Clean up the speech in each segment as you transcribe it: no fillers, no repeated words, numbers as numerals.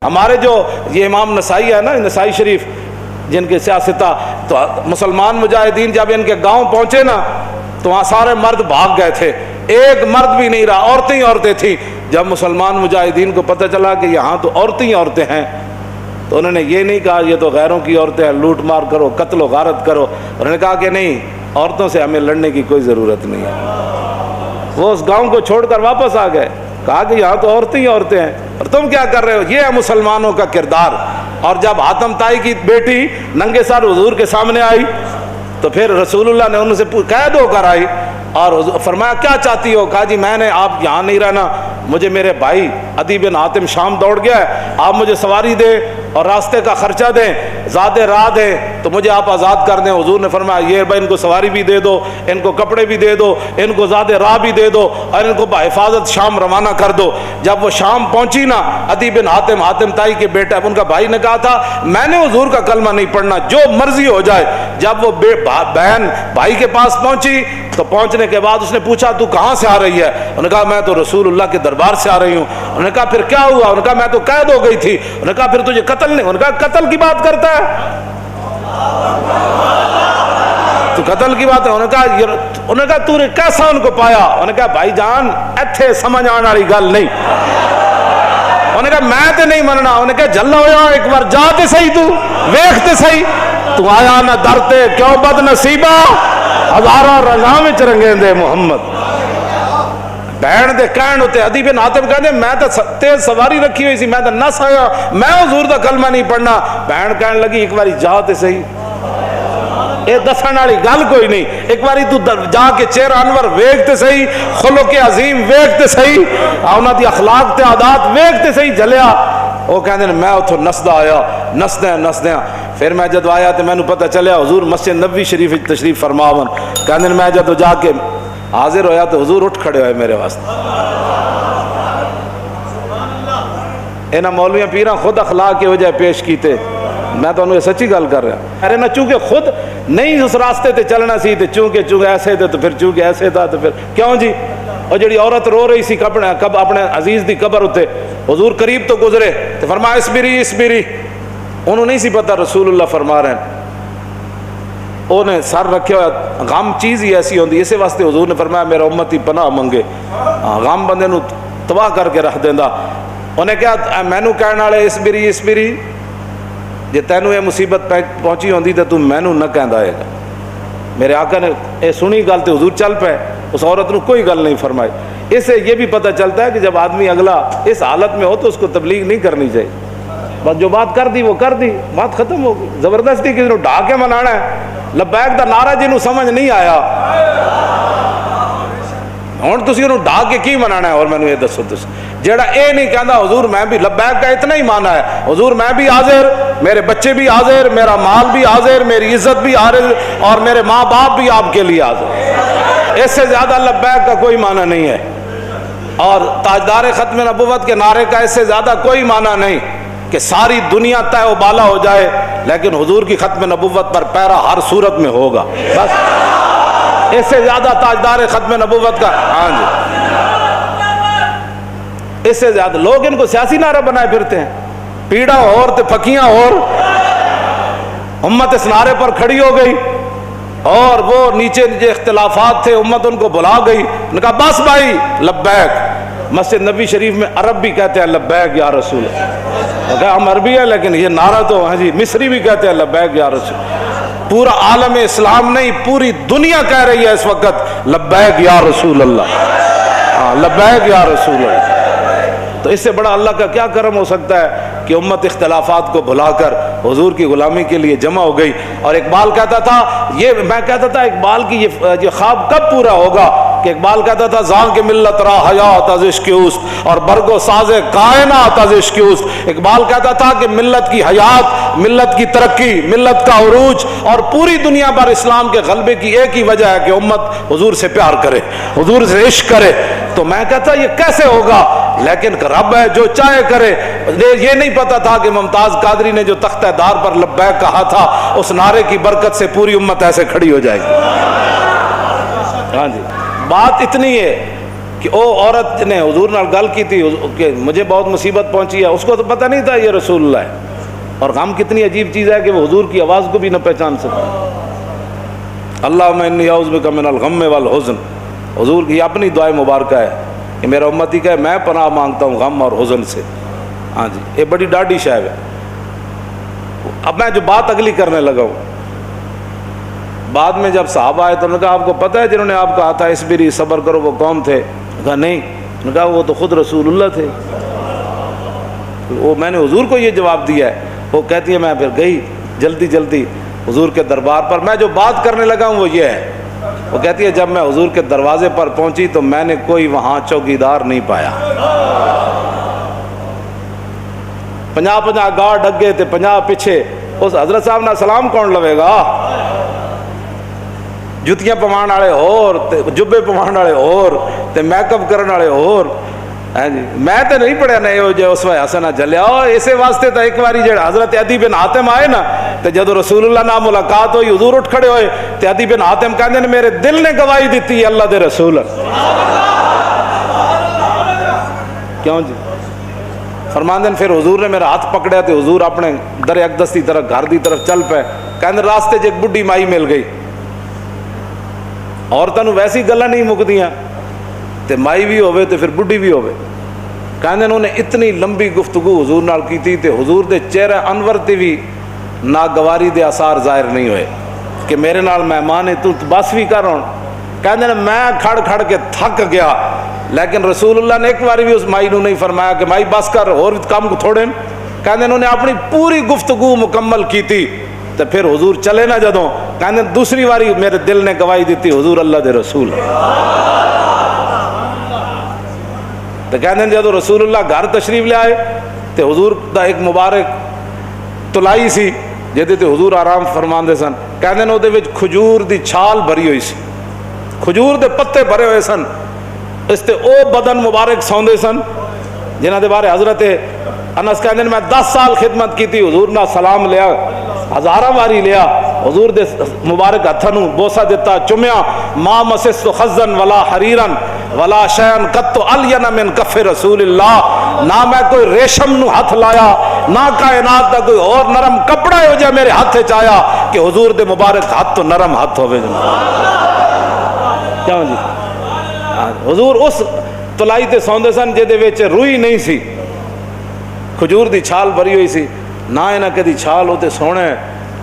ہمارے جو یہ امام نسائی ہے نا، نسائی شریف، جن کے سیاستہ، تو مسلمان مجاہدین جب ان کے گاؤں پہنچے نا تو وہاں سارے مرد بھاگ گئے تھے، ایک مرد بھی نہیں رہا، عورتیں ہی عورتیں تھیں۔ جب مسلمان مجاہدین کو پتہ چلا کہ یہاں تو عورتیں ہی عورتیں ہیں، تو انہوں نے یہ نہیں کہا یہ تو غیروں کی عورتیں ہیں، لوٹ مار کرو، قتل و غارت کرو۔ انہوں نے کہا کہ نہیں، عورتوں سے ہمیں لڑنے کی کوئی ضرورت نہیں ہے۔ وہ اس گاؤں کو چھوڑ کر واپس آ گئے، کہا کہ یہاں تو عورتیں ہی عورتیں ہیں اور تم کیا کر رہے ہو؟ یہ ہے مسلمانوں کا کردار۔ اور جب حاتم طائی کی بیٹی ننگے سر حضور کے سامنے آئی تو پھر رسول اللہ نے ان سے قید ہو کر آئی اور فرمایا کیا چاہتی ہو؟ کہا جی میں نے آپ یہاں نہیں رہنا، مجھے میرے بھائی عدی بن حاتم شام دوڑ گیا ہے، آپ مجھے سواری دیں اور راستے کا خرچہ دیں، زیادہ راہ دیں تو مجھے آپ آزاد کر دیں۔ حضور نے فرمایا یہ بھائی ان کو سواری بھی دے دو، ان کو کپڑے بھی دے دو، ان کو زیادہ راہ بھی دے دو اور ان کو بحفاظت شام روانہ کر دو۔ جب وہ شام پہنچی نا، عدی بن حاتم، حاتم طائی کے بیٹا، ان کا بھائی نے کہا تھا میں نے حضور کا کلمہ نہیں پڑھنا، جو مرضی ہو جائے۔ جب وہ بہن بھائی کے پاس پہنچی تو پہنچنے کے بعد اس نے پوچھا تو کہاں سے آ رہی ہے؟ انہوں نے کہا میں تو رسول اللہ کے دربار سے آ رہی ہوں۔ انہوں نے کہا پھر کیا ہوا؟ انہوں نے کہا میں تو قید ہو گئی تھی۔ انہوں نے کہا پھر تجھے قتل نہیں؟ انہوں نے کہا قتل کی بات کرتا ہے تو قتل کی بات ہے؟ انہوں نے کہا تو نے کیسا ان کو پایا؟ انہوں نے کہا بھائی جان ایتھے سمجھ آنے والی گل نہیں۔ انہوں نے کہا میں تے نہیں مننا۔ انہوں نے کہا جلا ہویا ایک بار جا تے صحیح، تو ویکھ تے صحیح، تو آیا نہ درتے کیوں بد نصیبہ، ہزارہ رنگاں وچ رنگیں دے محمد۔ بہن دے کہن ہوتے عدی بن حاتم کہتے میں تو تیز سواری رکھی ہوئی سی، میں تو نس آیا، میں حضور دا کلمہ نہیں پڑھنا۔ بہن کہنے لگی ایک باری جا تے صحیح، یہ دسن والی گل کوئی نہیں، ایک باری تو جا کے چہرہ انور ویکھ تے صحیح، خلق عظیم ویکھ تے صحیح، انہاں دی اخلاق تے عادات ویکھ تے صحیح جلیا۔ وہ کہندے میں اتھوں نسدا آیا، نسدیاں پھر میں جدو آیا تو مینوں پتہ چلیا حضور مسجد نبوی شریف تشریف فرماون۔ کہندے میں جدو جا کے حاضر ہویا تو حضور اٹھ کھڑے ہوئے میرے واسطے۔ انہاں مولویاں پیراں خود اخلاق کی وجہ پیش کیتے، میں تو انہوں سچی گل کر رہا۔ ارے نہ چونکہ خود نہیں اس راستے تے چلنا سی، تے چونکہ ایسے تھے تو پھر چونکہ ایسے تھا تو پھر کیوں جی؟ اور جڑی عورت رو رہی سی اپنے عزیز دی قبر ہوتے، حضور قریب تو گزرے تو فرمایا اسبری۔ انہوں نہیں سی پتہ رسول اللہ فرما رہے ہیں، انہیں سر رکھے ہوا، غم چیز ہی ایسی ہوندی، اسی واسطے حضور نے فرمایا میرا امتی پناہ منگے، غم بندے نو تباہ کر کے رکھ دیندا۔ انہیں کہا مینوں کہنے والے اسبری، جے تینوں یہ مصیبت پہنچی ہوندی تو تم مینوں نہ کہندا ہے گا۔ میرے آقا نے یہ سنی گل تے حضور چل پے، اس عورت نے کوئی گل نہیں فرمائی۔ اس سے یہ بھی پتہ چلتا ہے کہ جب آدمی اگلا اس حالت میں ہو تو اس کو تبلیغ نہیں کرنی چاہیے، بس جو بات کر دی وہ کر دی، بات ختم ہو گئی۔ زبردستی کسی نے ڈھا کے منانا ہے، لبیک دا نعرہ جنہوں سمجھ نہیں آیا ہوں تسی انہوں ڈھا کے کی منانا ہے؟ اور میں نے یہ دسو جیڑا اے نہیں کہندا حضور میں بھی لبیک کا اتنا ہی مانا ہے، حضور میں بھی حاضر، میرے بچے بھی حاضر، میرا مال بھی حاضر، میری عزت بھی حاضر اور میرے ماں باپ بھی آپ کے لیے حاضر۔ اس سے زیادہ لبیک کا کوئی معنی نہیں ہے، اور تاجدار ختم نبوت کے نعرے کا اس سے زیادہ کوئی معنی نہیں کہ ساری دنیا طے و بالا ہو جائے لیکن حضور کی ختم نبوت پر پیرا ہر صورت میں ہوگا، بس اس سے زیادہ تاجدار ختم نبوت کا ہاں جی، اس سے زیادہ لوگ ان کو سیاسی نعرہ بنائے پھرتے ہیں، پیڑا اور تے پھکیاں اور، امت اس نعرے پر کھڑی ہو گئی اور وہ نیچے اختلافات تھے امت ان کو بلا گئی، انہوں نے کہا بس بھائی لبیک۔ مسجد نبی شریف میں عرب بھی کہتے ہیں لبیک یا رسول اللہ، ہم عربی ہے لیکن یہ نعرہ تو ہاں جی مصری بھی کہتے ہیں لبیک یا رسول۔ پورا عالم اسلام نہیں پوری دنیا کہہ رہی ہے اس وقت لبیک یا رسول اللہ، ہاں لبیک یا رسول اللہ۔ تو اس سے بڑا اللہ کا کیا کرم ہو سکتا ہے کہ امت اختلافات کو بھلا کر حضور کی غلامی کے لیے جمع ہو گئی۔ اور اقبال کہتا تھا، میں کہتا تھا اقبال کی یہ خواب کب پورا ہوگا کہ اقبال کہتا تھا زان کے ملت را حیات از عشق اوست اور برگ و ساز کائنات از عشق اوست۔ اقبال کہتا تھا کہ ملت کی حیات، ملت کی ترقی، ملت کا عروج اور پوری دنیا پر اسلام کے غلبے کی ایک ہی وجہ ہے کہ امت حضور سے پیار کرے، حضور سے عشق کرے۔ تو میں کہتا یہ کیسے ہوگا، لیکن رب ہے جو چاہے کرے۔ یہ نہیں پتا تھا کہ ممتاز قادری نے جو تختہ دار پر لبیک کہا تھا اس نعرے کی برکت سے پوری امت ایسے کھڑی ہو جائے گی۔ ہاں جی، بات اتنی ہے کہ او عورت نے حضور نال گل کی تھی کہ مجھے بہت مصیبت پہنچی ہے، اس کو تو پتہ نہیں تھا یہ رسول اللہ ہے. اور غم کتنی عجیب چیز ہے کہ وہ حضور کی آواز کو بھی نہ پہچان سکتا. اللہم انی اعوذ بک من الغم والحزن، حضور کی اپنی دعائے مبارکہ ہے کہ میرا امتی کہ میں پناہ مانگتا ہوں غم اور حزن سے. ہاں جی، یہ بڑی ڈاڈی شے ہے. اب میں جو بات اگلی کرنے لگا ہوں، بعد میں جب صحابہ آئے تو انہوں نے کہا آپ کو پتہ ہے جنہوں نے آپ کہا تھا اسبری صبر کرو وہ کون تھے؟ کہا نہیں. انہوں نے کہا وہ تو خود رسول اللہ تھے. وہ میں نے حضور کو یہ جواب دیا ہے. وہ کہتی ہے میں پھر گئی جلدی جلدی حضور کے دربار پر. میں جو بات کرنے لگا ہوں وہ یہ ہے، وہ کہتی ہے جب میں حضور کے دروازے پر پہنچی تو میں نے کوئی وہاں چوکیدار نہیں پایا. 50 گارڈ اگے تے 50 پیچھے. اس حضرت صاحب نے سلام کون لوے گا؟ جتیاں پوان والے اور جبے پوان والے اور تے میک اپ کرنے والے اور. ہاں جی، میں تو نہیں پڑھیا نہیں جو اس وقت حسنہ جلیا. اسی واسطے تو ایک باری جڑا حضرت عدی بن حاتم آئے نا تو جدو رسول اللہ نال ملاقات ہوئی حضور اٹھ کھڑے ہوئے تو عدی بن حاتم کہندے نے میرے دل نے گواہی دیتی ہے اللہ دے رسول. کیوں جی؟ فرماندے پھر حضور نے میرا ہاتھ پکڑیا تو حضور اپنے در اقدس کی طرف گھر دی طرف چل پے. کہندے راستے ایک بڈھی مائی مل گئی. عورتوں ویسی گلاں نہیں مکدیاں تے مائی بھی ہوئے تو پھر بڈھی بھی ہوئے. کہندے انہوں نے اتنی لمبی گفتگو حضور نال کی تھی تے حضور دے چہرہ انور تے بھی ناگواری دے آثار ظاہر نہیں ہوئے کہ میرے نال مہمان ہے تو بس بھی کر رہا. کہندے میں کھڑ کھڑ کے تھک گیا، لیکن رسول اللہ نے ایک بار بھی اس مائی نو نہیں فرمایا کہ مائی بس کر اور کام تھوڑے. کہندے انہوں نے اپنی پوری گفتگو مکمل کی تھی تو پھر حضور چلے نہ جدوں. کہندے دوسری باری میرے دل نے گواہی دیتی حضور اللہ دے رسول. تو کہندے جدو رسول اللہ گھر تشریف لے آئے تو حضور دا ایک مبارک تلائی سی جہدے تے حضور آرام فرماندے سن. کہندے نے اودے وچ کھجور دی چھال بھری ہوئی سی، کھجور دے پتے بھرے ہوئے سن. اس تے او بدن مبارک سوندے سن جنہاں دے بارے حضرت انس کہندے میں 10 سال خدمت کی تھی. حضور نہ سلام لیا، ہزاراں واری لیا، حضور دے مبارک ہتھاں نوں بوسہ دیتا، چومیا. ما مسست خزن ولا حریرن ولا شیئن قط الین من کف رسول اللہ. نہ میں کوئی ریشم نو ہاتھ لایا، نہ کائنات دا کوئی اور نرم کپڑا ہو جائے میرے ہاتھ وچ آیا کہ حضور دے مبارک ہاتھ تو نرم ہاتھ ہوے. کیوں جی؟ حضور اس تلائی تے سوندے سن جہدے وچ روئی نہیں سی، کھجور دی چھال بھری ہوئی سی. نہ انہاں کدی چھال ہوتے سونے،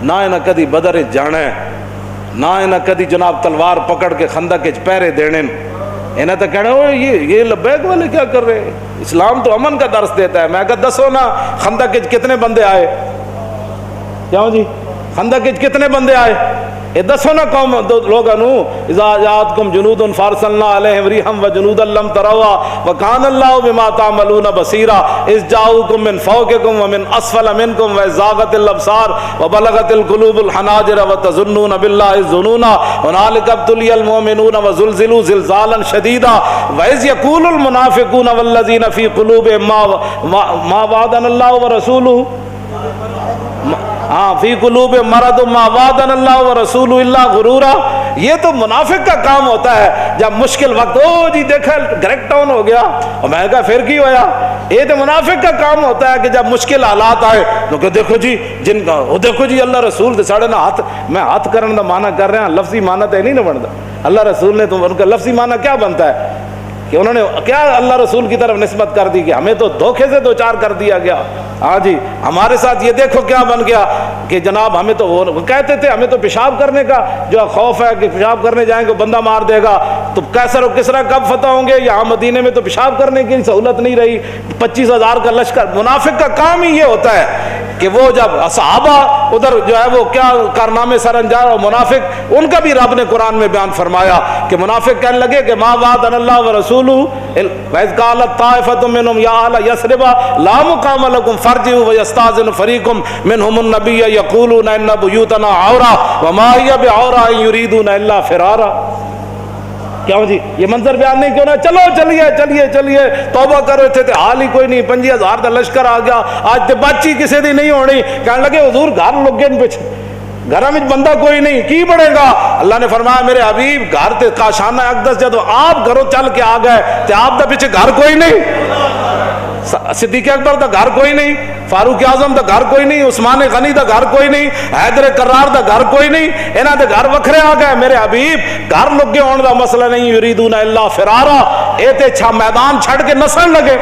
نہ انہاں کدی بدر جانے، نہ انہاں کدی جناب تلوار پکڑ کے خندق وچ پہرے دینے. انہیں تو کہنا یہ لبیک والے کیا کر رہے ہیں؟ اسلام تو امن کا درس دیتا ہے. میں کہا دسو نا خندق وچ کتنے بندے آئے؟ کیوں جی؟ خندق وچ کتنے بندے آئے؟ یہ دسو نا قوم لوگوں نو. اذا جاءتکم جنود فارسلنا علیہم ریحا وجنودا لم تروها وکان اللہ بما تعملون بصیرا. اذ جاءوکم من فوقکم ومن اسفل منکم وزاغت الابصار وبلغت القلوب الحناجر وتظنون باللہ الظنون هنالک ابتلی المؤمنون وزلزلوا زلزالا شدیدا واذ یقول المنافقون والذین فی قلوبہم ما وعدنا اللہ ورسولہ فی قلوب مرض ما وعدنا اللہ ورسول اللہ غرورا. یہ تو منافق کا کام ہوتا ہے جب مشکل وقت او جی دیکھا گریک ڈاؤن ہو گیا اور میں کہا پھر کی ہویا. یہ تو منافق کا کام ہوتا ہے کہ جب مشکل حالات آئے تو کہ دیکھو جی جن کا وہ دیکھو جی اللہ رسول دے ساڑے نہ ہاتھ میں ہاتھ کرنے دا معنی کر رہے ہیں، لفظی معنی تو نہیں نہ بنتا. اللہ رسول نے تو ان کا لفظی معنی کیا بنتا ہے کہ انہوں نے کیا اللہ رسول کی طرف نسبت کر دی کہ ہمیں تو دھوکے سے دوچار کر دیا گیا. ہاں جی ہمارے ساتھ یہ دیکھو کیا بن گیا کہ جناب ہمیں تو وہ کہتے تھے ہمیں تو پیشاب کرنے کا جو خوف ہے کہ پیشاب کرنے جائیں گے بندہ مار دے گا. تو کیسر و کسرا کب فتح ہوں گے؟ یہاں مدینے میں تو پیشاب کرنے کی سہولت نہیں رہی. 25,000 کا لشکر. منافق کا کام ہی یہ ہوتا ہے کہ وہ جب صحابہ ادھر جو ہے وہ کیا کارنامے سر انجام، اور منافق ان کا بھی رب نے قرآن میں بیان فرمایا کہ منافق کہنے لگے کہ ما وعدنا اللہ ورسولہ وَإِذْ قَالَتْ طَائِفَةٌ مِّنْهُمْ يَا أَهْلَ يَثْرِبَ لَا مُقَامَ لَكُمْ فَارْجِعُوا وَيَسْتَأْذِنُ فَرِيقٌ مِّنْهُمُ النَّبِيَّ يَقُولُونَ إِنَّ بُيُوتَنَا عَوْرَةٌ وَمَا هِيَ بِعَوْرَةٍ إِن يُرِيدُونَ إِلَّا فِرَارًا. کیوں جی یہ منظر بیان نہیں کیوں نہ چلو چلیے چلیے چلیے توبہ کرو تھے حال ہی کوئی نہیں. 25,000 کا لشکر آ گیا آج تے بچی کسی دی نہیں ہونی. کہنے لگے حضور گھر لوگ گئے پیچھے گھر میں بندہ کوئی نہیں کی بڑھے گا. اللہ نے فرمایا میرے حبیب گھر تے کاشانہ اقدس جدو آپ گھروں چل کے آ گئے تے آپ دا پیچھے گھر کوئی نہیں, صدیق اکبر دا گھر کوئی نہیں, فاروق اعظم دا گھر کوئی نہیں, عثمان غنی دا گھر کوئی نہیں, حیدر کرار دا گھر کوئی نہیں, انہاں دے گھر وکھرے آ گئے. میرے حبیب گھر لگے ہون دا مسئلہ نہیں, یریدون الا فرارا, اے تے چھا میدان چھڑ کے نسن لگے.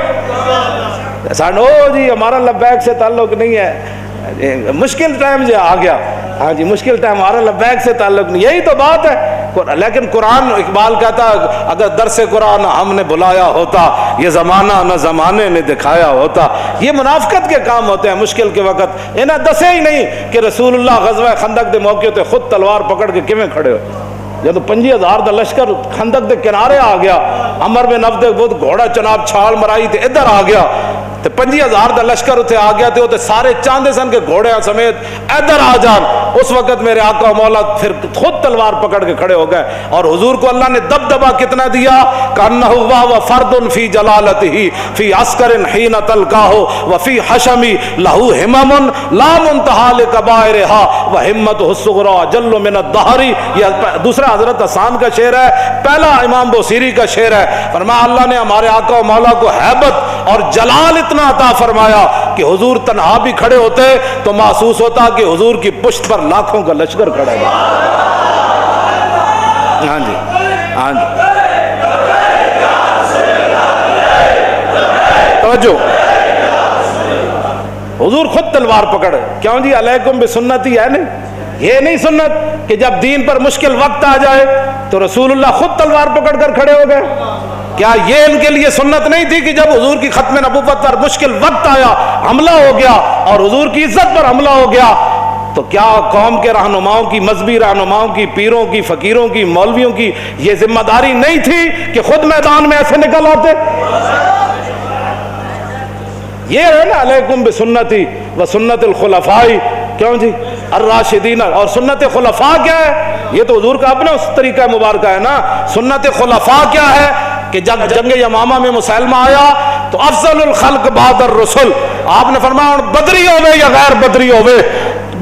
سانو جی ہمارا لبیک سے تعلق نہیں ہے, مشکل ٹائم جو آ گیا, ہاں جی مشکل ٹائم, ہمارا لبیک سے تعلق نہیں, یہی تو بات ہے. لیکن قرآن, اقبال کہتا اگر درس قرآن ہم نے بلایا ہوتا, یہ زمانہ نہ زمانے نے دکھایا ہوتا. یہ منافقت کے کام ہوتے ہیں مشکل کے وقت. انہیں دسے ہی نہیں کہ رسول اللہ غزوہ خندق دے موقع تے خود تلوار پکڑ کے کیویں کھڑے ہو. جب 50,000 دا لشکر خندق دے کنارے آ گیا, عمر بن عبد بہت گھوڑا چناب چھال مرائی تے ادھر آ گیا, تے 50,000 دا لشکر اتنے آ گیا, تے سارے چاندے سن کے گھوڑے سمیت ادھر آ جان. اس وقت میرے آقا و مولا پھر خود تلوار پکڑ کے کھڑے ہو گئے, اور حضور کو اللہ نے دبدبا کتنا دیا, کانہ و فرد فی جلالتہ فی عسکر حین تلقاہ وفی حشمی لہو ہمم لا منتہا لکبائرہا وہمتہ الصغری جل من الدہر. یہ دوسرا حضرت حسان کا شعر ہے, پہلا امام بوصیری کا شعر ہے. فرمایا اللہ نے ہمارے آقا و مولا کو ہیبت اور جلال اتنا عطا فرمایا کہ حضور تنہا بھی کھڑے ہوتے تو محسوس ہوتا کہ حضور کی پشت پر لاکھوں کا لشکر کھڑا ہے. ہاں جی ہاں جی توجہ, حضور خود تلوار پکڑے. کیوں جی علیکم بسنتی ہے نہیں, یہ نہیں سنت کہ جب دین پر مشکل وقت آ جائے تو رسول اللہ خود تلوار پکڑ کر کھڑے ہو گئے. کیا یہ ان کے لیے سنت نہیں تھی کہ جب حضور کی ختم نبوت پر مشکل وقت آیا, حملہ ہو گیا اور حضور کی عزت پر حملہ ہو گیا, تو کیا قوم کے رہنماؤں کی, مذہبی رہنماؤں کی, پیروں کی, فقیروں کی, مولویوں کی یہ ذمہ داری نہیں تھی کہ خود میدان میں ایسے نکل آتے؟ یہ ہے نا علیکم بسنتی و سنت الخلفاء. کیوں جی الراشدین, اور سنت خلفاء کیا ہے؟ یہ تو حضور کا اپنا اس طریقہ مبارکہ ہے نا. سنت خلفاء کیا ہے کہ جب جنگ یمامہ میں مسلمہ آیا تو افضل الخلق بعد الرسل, آپ نے فرمایا بدری ہوئے یا غیر بدری ہوئے,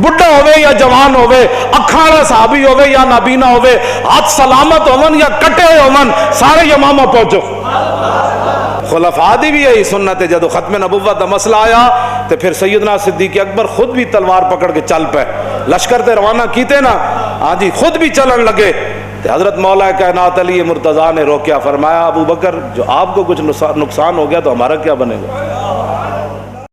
بڑھا ہوئے یا جوان ہوئے, اکھاڑا صحابی ہوئے یا نابینا ہوئے, ہاتھ سلامت ہومن یا کٹے ہوئے ہومن, سارے یمامہ پہنچو. خلفاء دی بھی یہی سنت ہے. جب ختم نبوت کا مسئلہ آیا تو پھر سیدنا صدیق اکبر خود بھی تلوار پکڑ کے چل پے, لشکر تے روانہ کیتے نا, ہاں جی خود بھی چلن لگے. حضرت مولا کائنات علی مرتضیٰ نے روکیا, فرمایا ابو بکر جو آپ کو کچھ نقصان ہو گیا تو ہمارا کیا بنے گا؟